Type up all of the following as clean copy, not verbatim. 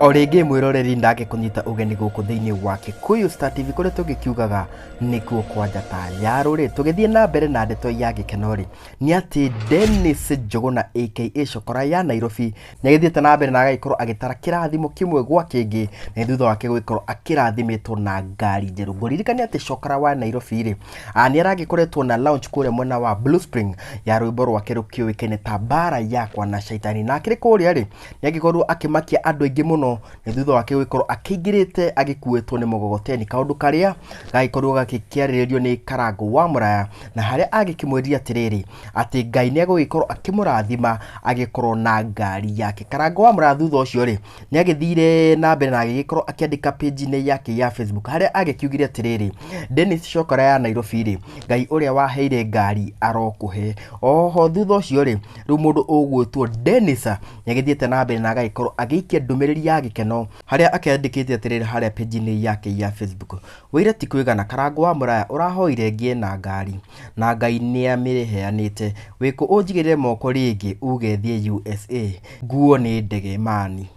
Orege mwiroreri ndage kunyita ugeni guku thiini wa Gikuyu Star TV kuri tugikiugaga nikuo kwa njata ya ruri tugithie na mbere na ndeto ya Gikeno ri ni ati Dennis Njuguna aka Cukura ya Nairobi nigithiete na mbere na agagikorwo agitara kirathimo kimwe gwa kingi na thutha wake gugikorwo akirathimitwo na ngari njeru nguririkania ati Cukura wa Nairobi ri ni aragikoretwo na launch kuria mwena wa Blue Spring ya rwimbo rwake rukiuikaine ta bara yakwa na shaitani na akiri kuria ri ni agikorwo akimakia andu aingi muno ni thutha wake gukorwo akingirite agikuetwo ni mugogoteni kaundu karia gagikorwo gakikiaririo ni Karangu wa Muraya na haria agikimweria atiriri ati Ngai ni agugikorwo akimurathima agikorwo na ngari yake. Karangu wa Muraya thutha ucio ri ni agithire na mbere na agikorwo akiandika page ni yake ya Facebook haria agikiugire atiriri Dennis Cukura ya Nairobi ri Ngai uria waheire ngari arokuhe. Oho thutha ucio ri ru mundu ugwitwo Dennis ni agithiete na mbere na agagikorwo agiikia ndumiriri ya Gikeno haria akiandikite atiriri haria page ni yake ya Facebook wira ti kwigana Karangu wa Muraya urahoire ngie na ngari na Ngai ni amiriheanite wiku unjigirire moko ringi ugethie USA nguo ni ndege mani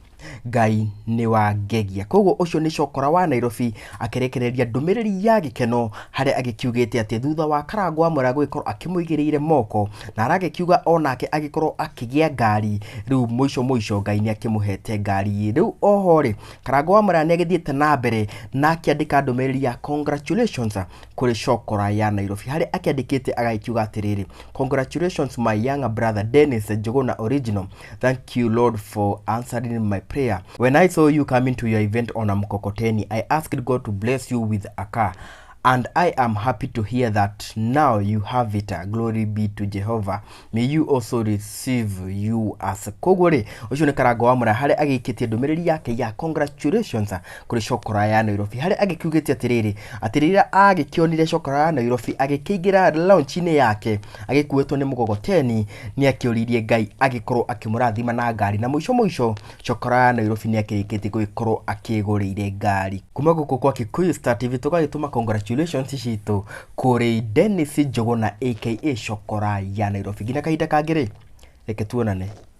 Ngai ni wa ngegia. Koguo ucio ni Cukura wa Nairobi akirekereria ndumiriri ya Gikeno haria agikiugite ati thutha wa Karangu wa Muraya gugikorwo akimuigiriire moko na aragikiuga onake agikorwo akigia ngari riu muico Ngai ni akimuhete ngari riu. Oho ri Karangu wa Muraya ni agithiete na mbere na akiandika ndumiriri ya congratulations kuri Cukura ya Nairobi haria akiandikite agakiuga atiriri congratulations my young brother Dennis Njuguna original, thank you Lord for answering my prayer. When I saw you coming to your event on a mkokoteni, I asked God to bless you with a car. And I am happy to hear that now you have it. Glory be to Jehovah. May you also receive you as kogore. Ucio ni Karangu wa Muraya haria agikitie ndumiriri yake ya congratulations kuri Cukura ya Nairobi haria agikiugite atiriri agikionire Cukura ya Nairobi agikiingira launch ni yake agikuetwo ni mugogoteni ni akiuririe Ngai agikorwo akimurathima na ngari na muico Cukura ya Nairobi ni akirikitie gugikorwo akiguriire ngari. Kuma guku kwa Gikuyu Star TV tugagituma congratulations citu kuri Dennis Njuguna aka Cukura ya Nairobi. Gina kahinda kangire reke tuonane.